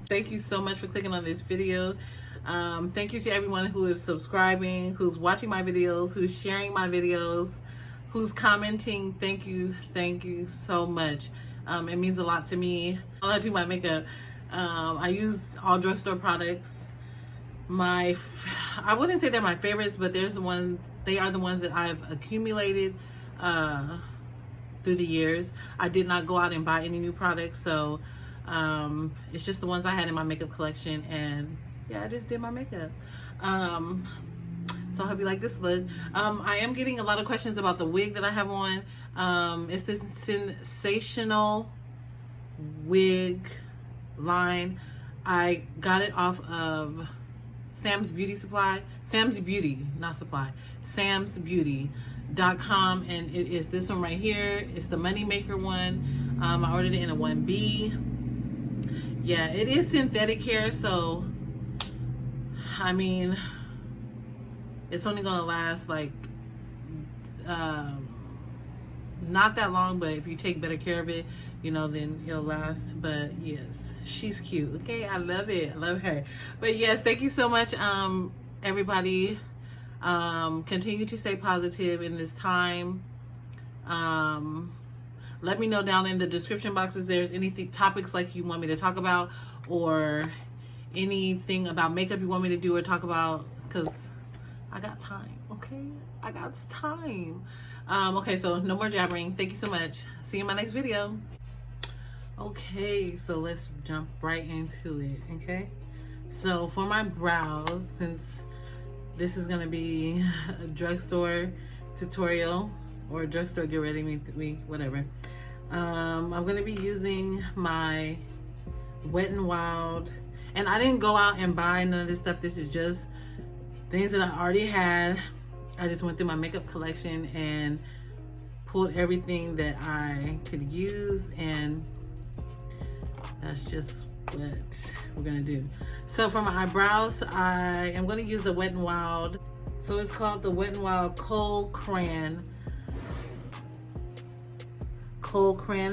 Thank you so much for clicking on this video. Thank you to everyone who is subscribing, who's watching my videos, who's sharing my videos, who's commenting. Thank you so much. It means a lot to me. While I do my makeup, I use all drugstore products. I wouldn't say they're my favorites, but they are the ones that I've accumulated through the years. I did not go out and buy any new products, so it's just the ones I had in my makeup collection, and yeah, I just did my makeup. So I hope you like this look. I am getting a lot of questions about the wig that I have on. It's this sensational wig line. I got it off of Sam's Beauty Supply. Sam's Beauty, not Supply. samsbeauty.com, and it is this one right here. It's the Money Maker one. I ordered it in a 1B. Yeah, it is synthetic hair, so I mean, it's only gonna last like not that long, but if you take better care of it, you know, then it'll last. But yes, she's cute. Okay, I love it. I love her. But yes, thank you so much, everybody. Continue to stay positive in this time. Let me know down in the description box if there's anything, topics like you want me to talk about, or anything about makeup you want me to do or talk about, because I got time. Okay, I got time. Okay, so no more jabbering. Thank you so much. See you in my next video. Okay, so let's jump right into it. Okay, so for my brows, since this is gonna be a drugstore tutorial, or a drugstore get ready me, whatever. I'm gonna be using my Wet n Wild, and I didn't go out and buy none of this stuff. This is just things that I already had. I just went through my makeup collection and pulled everything that I could use, and that's just what we're gonna do. So for my eyebrows, I am gonna use the Wet n Wild. So it's called the Wet n Wild Kohl Crayon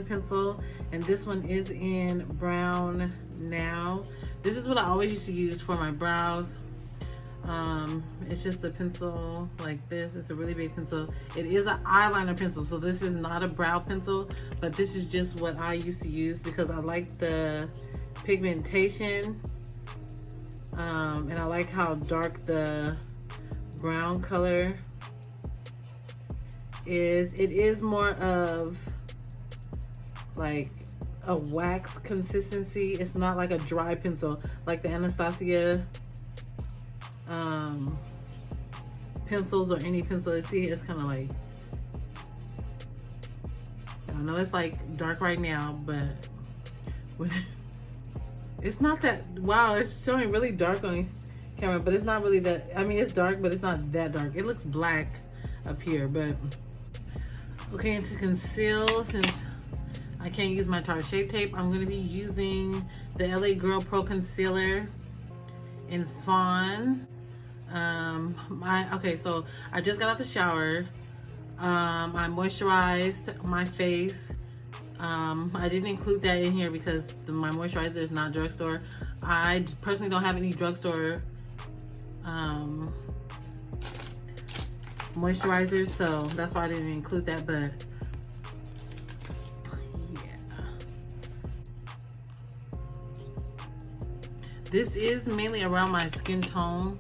pencil, and this one is in Brown Now. This is what I always used to use for my brows. It's just a pencil like this. It's a really big pencil. It is an eyeliner pencil, so this is not a brow pencil, but this is just what I used to use because I like the pigmentation, and I like how dark the brown color is. It is more of like a wax consistency. It's not like a dry pencil like the Anastasia pencils or any pencil. You see, it's kind of like, I know it's like dark right now, but when it's not that, wow, it's showing really dark on camera, but it's not really that. I mean, it's dark, but it's not that dark. It looks black up here, but okay. And to conceal, since I can't use my Tarte Shape Tape, I'm going to be using the LA Girl Pro Concealer in Fawn. Okay, so I just got out the shower. I moisturized my face. I didn't include that in here because my moisturizer is not drugstore. I personally don't have any drugstore moisturizers, so that's why I didn't include that, but this is mainly around my skin tone.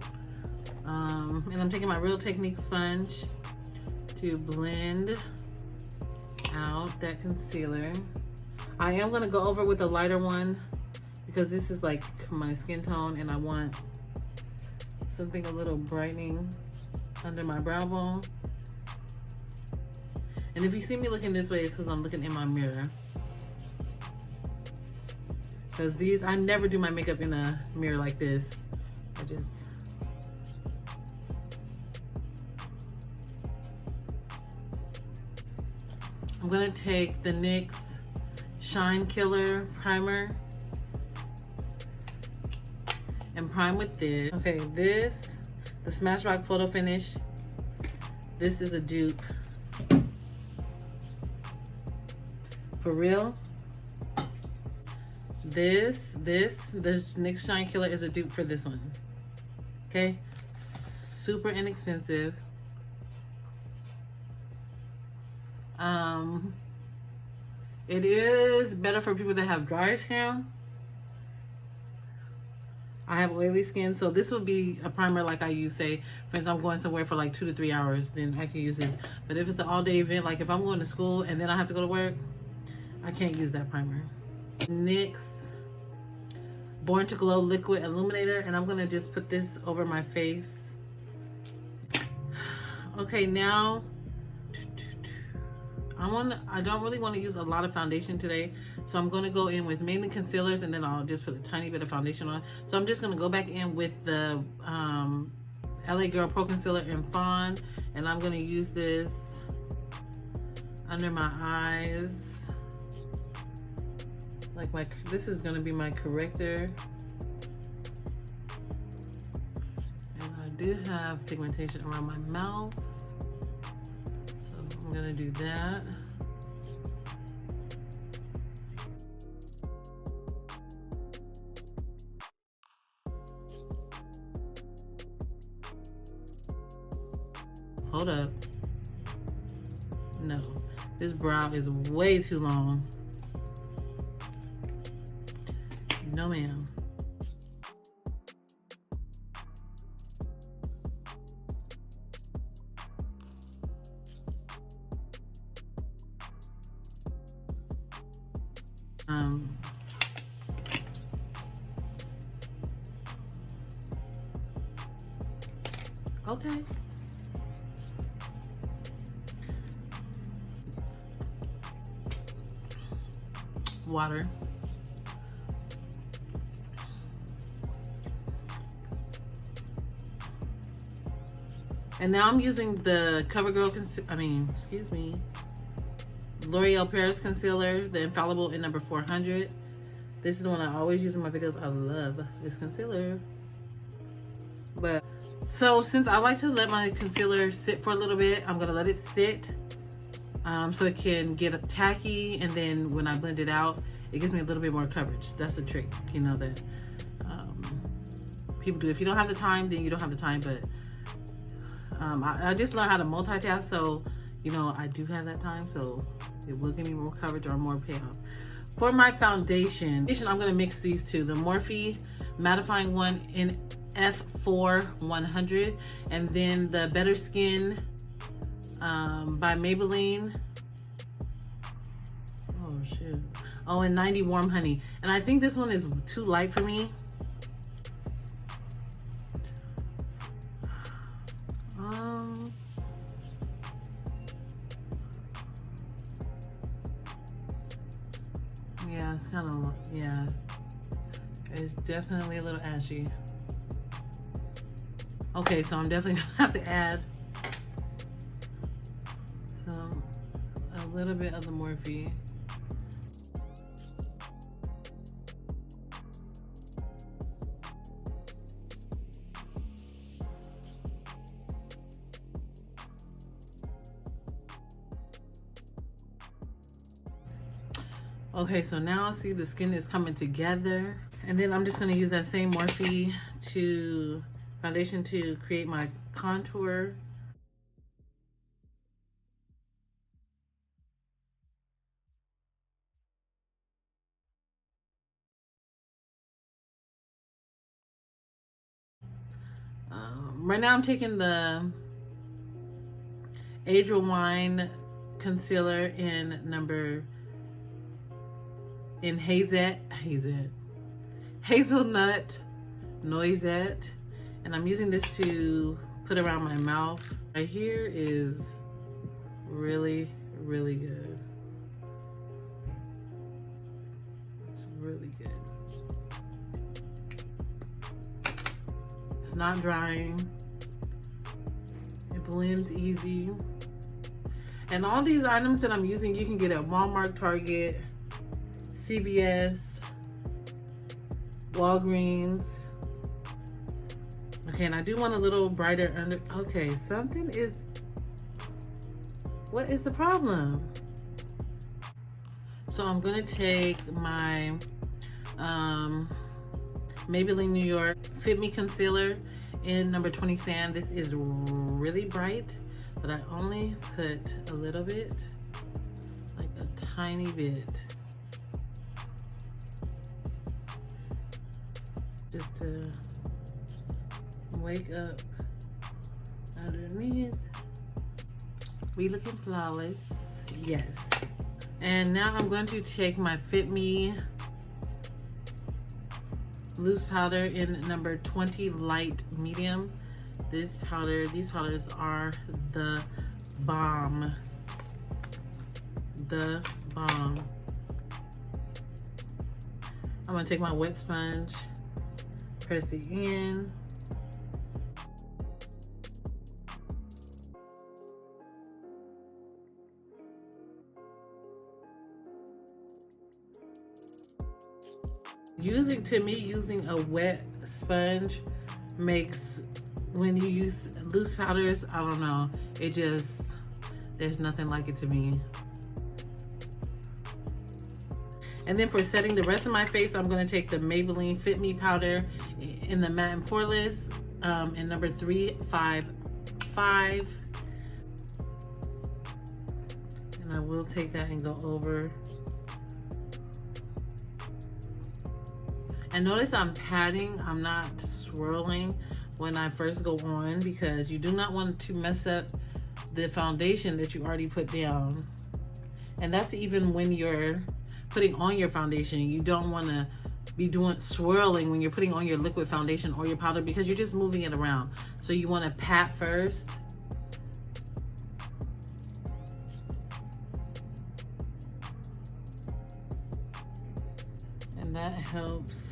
And I'm taking my Real Technique sponge to blend out that concealer. I am gonna go over with a lighter one because this is like my skin tone, and I want something a little brightening under my brow bone. And if you see me looking this way, it's because I'm looking in my mirror. Because I never do my makeup in a mirror like this. I'm gonna take the NYX Shine Killer Primer and prime with this. Okay, the Smashbox Photo Finish. This is a dupe. For real. This NYX Shine Killer is a dupe for this one. Okay, super inexpensive. It is better for people that have dry skin. I have oily skin, so this would be a primer like I use, say, for instance, I'm going somewhere for like 2 to 3 hours, then I can use this. But if it's an all-day event, like if I'm going to school and then I have to go to work, I can't use that primer. NYX Born to Glow Liquid Illuminator, and I'm gonna just put this over my face. Okay, now I don't really want to use a lot of foundation today, so I'm going to go in with mainly concealers, and then I'll just put a tiny bit of foundation on. So I'm just going to go back in with the LA Girl Pro Concealer in Fawn, and I'm going to use this under my eyes. Like this is going to be my corrector. And I do have pigmentation around my mouth. I'm gonna do that. Hold up. No, this brow is way too long. No, ma'am. Okay. Water. And now I'm using the CoverGirl, L'Oreal Paris Concealer, the Infallible in number 400. This is the one I always use in my videos. I love this concealer. But, so since I like to let my concealer sit for a little bit, I'm gonna let it sit so it can get tacky, and then when I blend it out, it gives me a little bit more coverage. That's a trick, you know, that people do. If you don't have the time, then you don't have the time, but I just learned how to multitask, so, you know, I do have that time, so it will give me more coverage or more payoff. For my foundation, I'm gonna mix these two, the Morphe mattifying one in F4 100, and then the Better Skin by Maybelline. Oh shit. Oh, and 90 Warm Honey. And I think this one is too light for me. Yeah, it's kind of, yeah. It's definitely a little ashy. Okay, so I'm definitely gonna have to add a little bit of the Morphe. Okay, so now see the skin is coming together, and then I'm just gonna use that same Morphe foundation to create my contour. Right now I'm taking the Age Rewind concealer in Hazelnut Noisette, and I'm using this to put around my mouth. Right here is really, really good. It's really good. It's not drying. It blends easy. And all these items that I'm using, you can get at Walmart, Target, CVS, Walgreens. Okay, and I do want a little brighter under. Okay, what is the problem? So I'm gonna take my Maybelline New York Fit Me Concealer in number 20 Sand. This is really bright, but I only put a little bit, like a tiny bit, just to wake up underneath. We looking flawless, yes. And now I'm going to take my Fit Me loose powder in number 20 Light Medium. These powders are the bomb. The bomb. I'm gonna take my wet sponge, press it in. Using a wet sponge makes, when you use loose powders, I don't know, it just, there's nothing like it to me. And then for setting the rest of my face, I'm going to take the Maybelline Fit Me powder in the matte and poreless in number 355. And I will take that and go over. And notice I'm patting, I'm not swirling when I first go on, because you do not want to mess up the foundation that you already put down. And that's even when you're putting on your foundation. You don't want to be doing swirling when you're putting on your liquid foundation or your powder, because you're just moving it around. So you want to pat first. And that helps.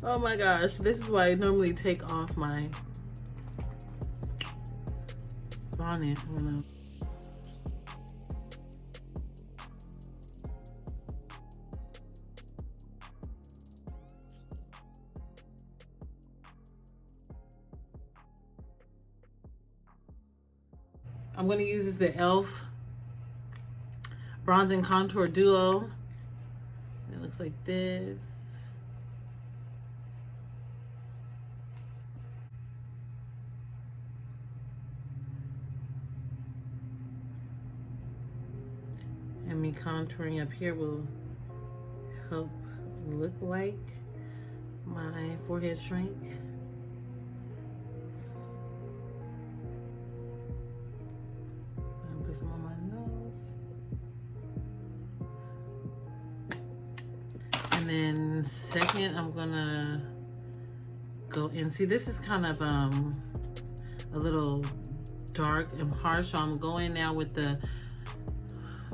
Oh my gosh, this is why I normally take off my bonnet. I'm going to use the e.l.f. Bronze and Contour Duo. It looks like this. And me contouring up here will help look like my forehead shrink. Put some on my nose. And then second, I'm gonna go in. See, this is kind of a little dark and harsh, so I'm going now with the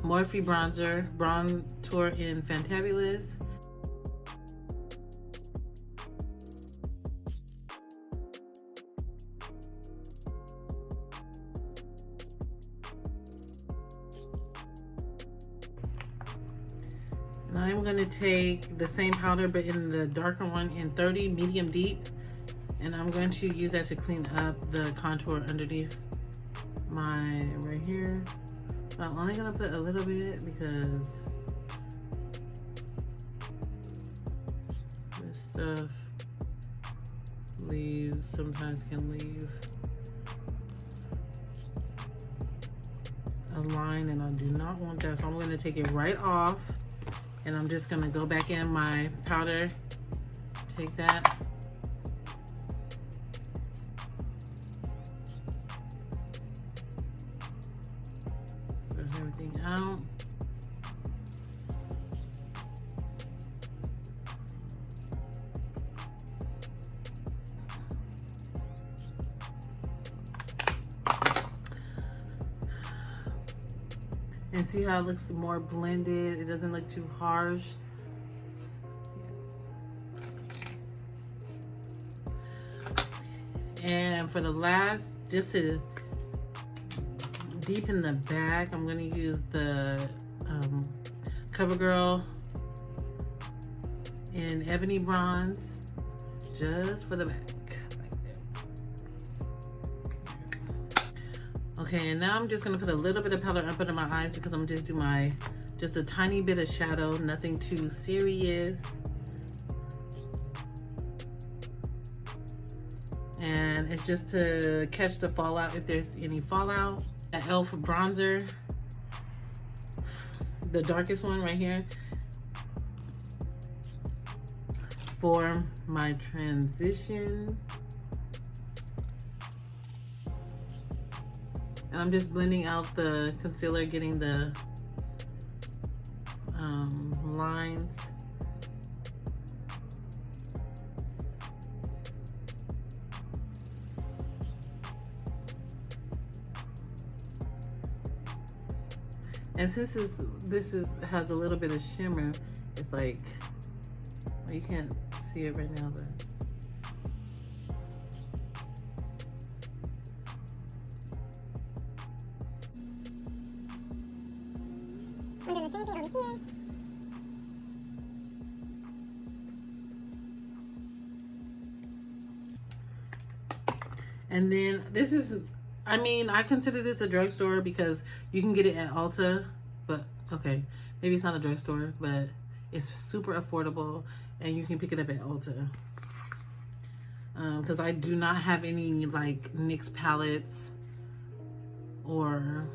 Morphe Bronzer in Fantabulous. And I'm going to take the same powder, but in the darker one in 30 Medium Deep. And I'm going to use that to clean up the contour underneath my, right here. But I'm only going to put a little bit because this stuff sometimes can leave a line, and I do not want that. So I'm going to take it right off, and I'm just going to go back in my powder, take that. Everything out. And see how it looks more blended? It doesn't look too harsh. And for the last, just to deepen the back, I'm going to use the CoverGirl in Ebony Bronze, just for the back. Right there. Okay, and now I'm just gonna put a little bit of powder up under my eyes because I'm just do just a tiny bit of shadow, nothing too serious. And it's just to catch the fallout if there's any fallout. That e.l.f. bronzer, the darkest one right here, for my transition. And I'm just blending out the concealer, getting the lines. And since this has a little bit of shimmer, it's like, well, you can't see it right now, but I'm doing the same thing over here. and then this is, I mean, I consider this a drugstore because you can get it at Ulta, but okay, maybe it's not a drugstore, but it's super affordable and you can pick it up at Ulta. Because I do not have any like NYX palettes or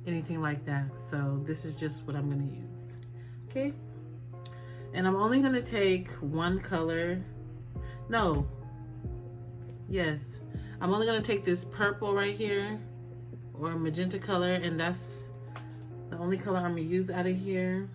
anything like that. So this is just what I'm gonna use, okay? And I'm only gonna take one color. No, yes. I'm only gonna take this purple right here, or magenta color, and that's the only color I'm gonna use out of here.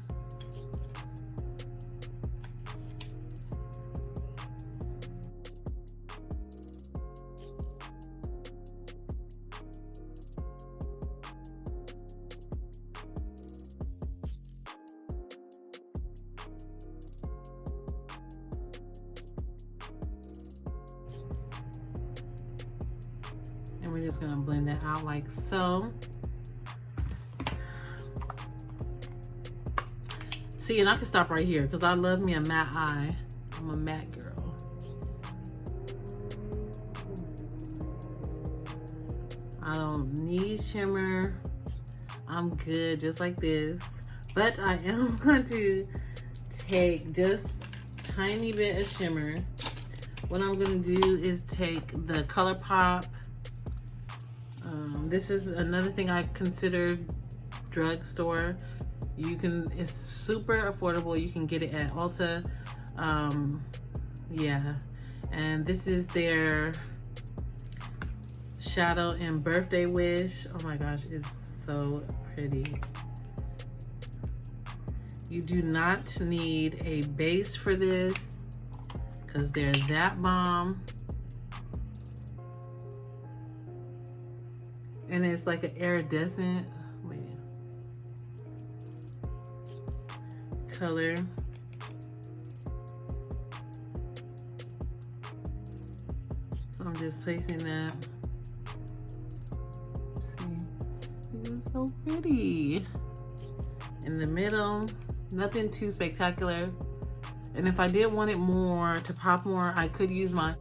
And we're just gonna blend that out like so. See, and I can stop right here because I love me a matte eye. I'm a matte girl. I don't need shimmer. I'm good just like this. But I am going to take just a tiny bit of shimmer. What I'm gonna do is take the ColourPop. This is another thing I consider drugstore. It's super affordable. You can get it at Ulta. Yeah. And this is their Shadow and Birthday Wish. Oh my gosh, it's so pretty. You do not need a base for this because they're that bomb. And it's like an iridescent color. So I'm just placing that. See, this is so pretty. In the middle, nothing too spectacular. And if I did want it more, to pop more, I could use my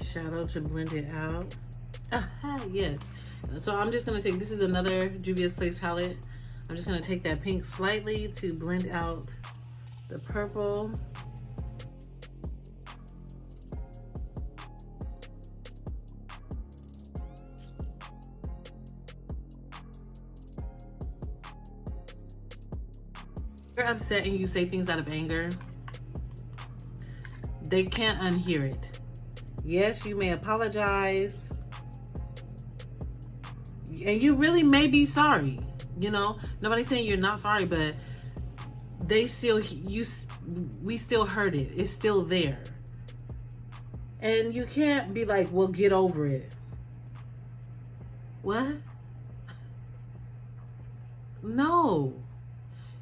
shadow to blend it out. Yes. So I'm just gonna take, this is another Juvia's Place palette. I'm just gonna take that pink slightly to blend out the purple. If you're upset and you say things out of anger, they can't unhear it. Yes, you may apologize. And you really may be sorry. You know, nobody's saying you're not sorry, but we still heard it. It's still there. And you can't be like, well, get over it. What? No.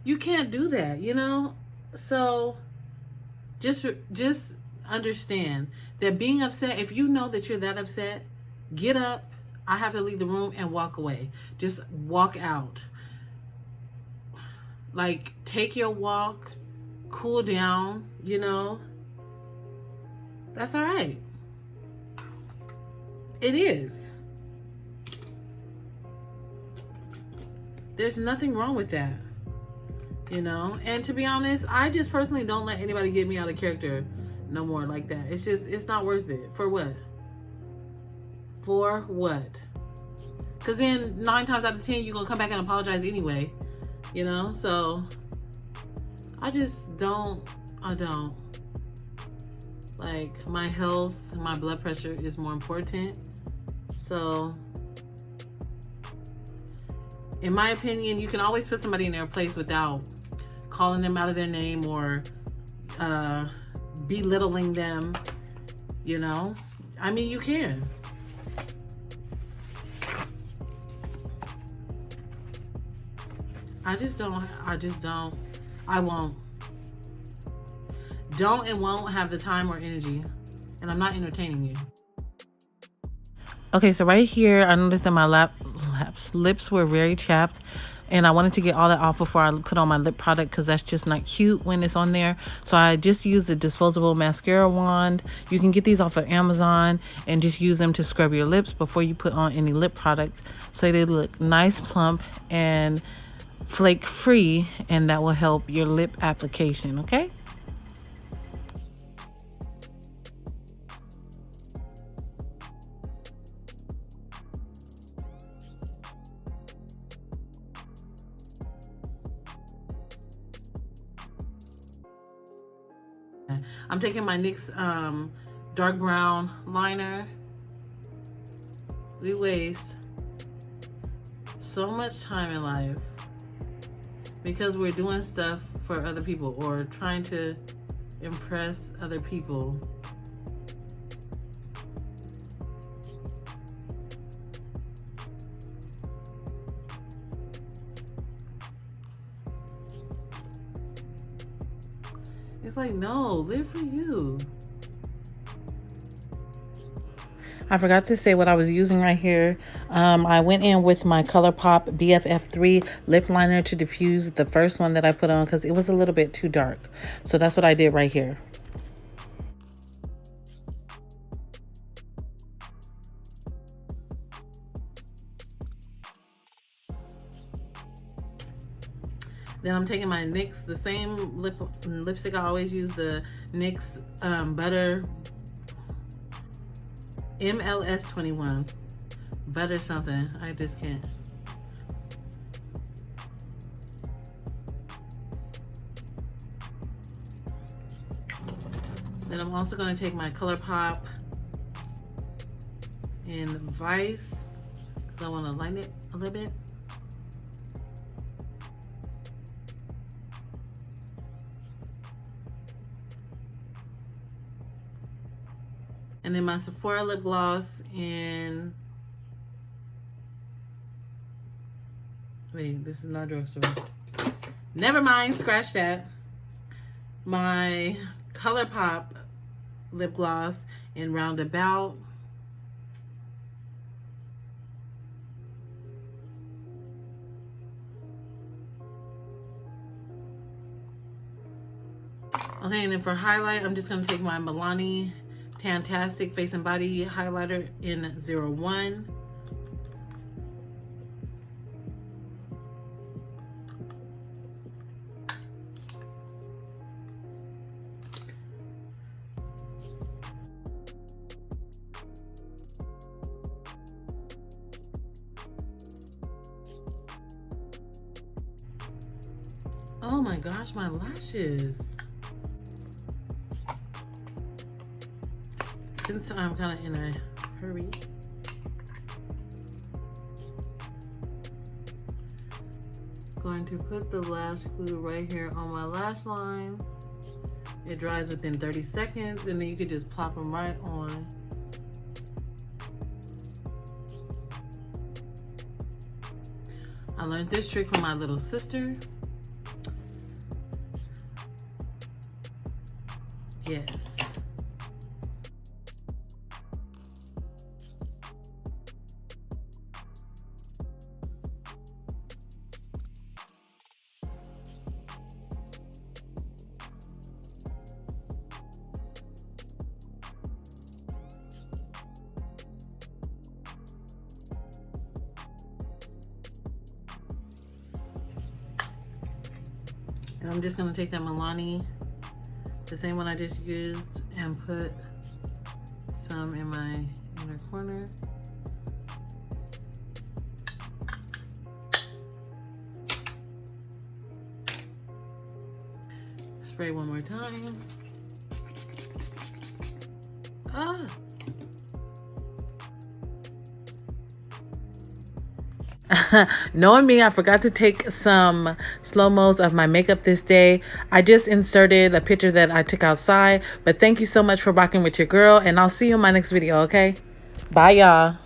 You can't do that, you know? So just understand that being upset, if you know that you're that upset, get up, I have to leave the room and walk away. Just walk out. Like, take your walk, cool down, you know. That's all right. It is. There's nothing wrong with that, you know. And to be honest, I just personally don't let anybody get me out of character no more like that. It's not worth it. For what? For what? Because then 9 times out of 10, you're going to come back and apologize anyway, you know. So I don't. Like, my health, my blood pressure is more important. So in my opinion, you can always put somebody in their place without calling them out of their name or belittling them, you know. I mean, you can. I won't. Don't and won't have the time or energy. And I'm not entertaining you. Okay, so right here, I noticed that my lips were very chapped. And I wanted to get all that off before I put on my lip product because that's just not cute when it's on there. So I just used the disposable mascara wand. You can get these off of Amazon and just use them to scrub your lips before you put on any lip products. So they look nice, plump, and flake free. And that will help your lip application, okay? I'm taking my NYX dark brown liner. We waste so much time in life because we're doing stuff for other people or trying to impress other people. It's like, no, live for you. I forgot to say what I was using right here. I went in with my ColourPop BFF3 lip liner to diffuse the first one that I put on because it was a little bit too dark. So that's what I did right here. Then I'm taking my NYX, the same lipstick I always use, the NYX Butter MLS 21. Butter something. I just can't. Then I'm also going to take my ColourPop in Vice because I want to line it a little bit. And then my Sephora lip gloss in, wait, this is not Drugstore. Never mind, scratch that. My ColourPop lip gloss in Roundabout. Okay, and then for highlight, I'm just gonna take my Milani Fantastic Face and Body Highlighter in 01. Oh my gosh, my lashes. Since I'm kind of in a hurry, going to put the lash glue right here on my lash line. It dries within 30 seconds and then you can just plop them right on. I learned this trick from my little sister. Yes. And I'm just gonna take that Milani, the same one I just used, and put some in my inner corner. Spray one more time. Ah. Knowing me, I forgot to take some slow-mos of my makeup this day. I just inserted a picture that I took outside. But thank you so much for rocking with your girl, and I'll see you in my next video, okay? Bye, y'all.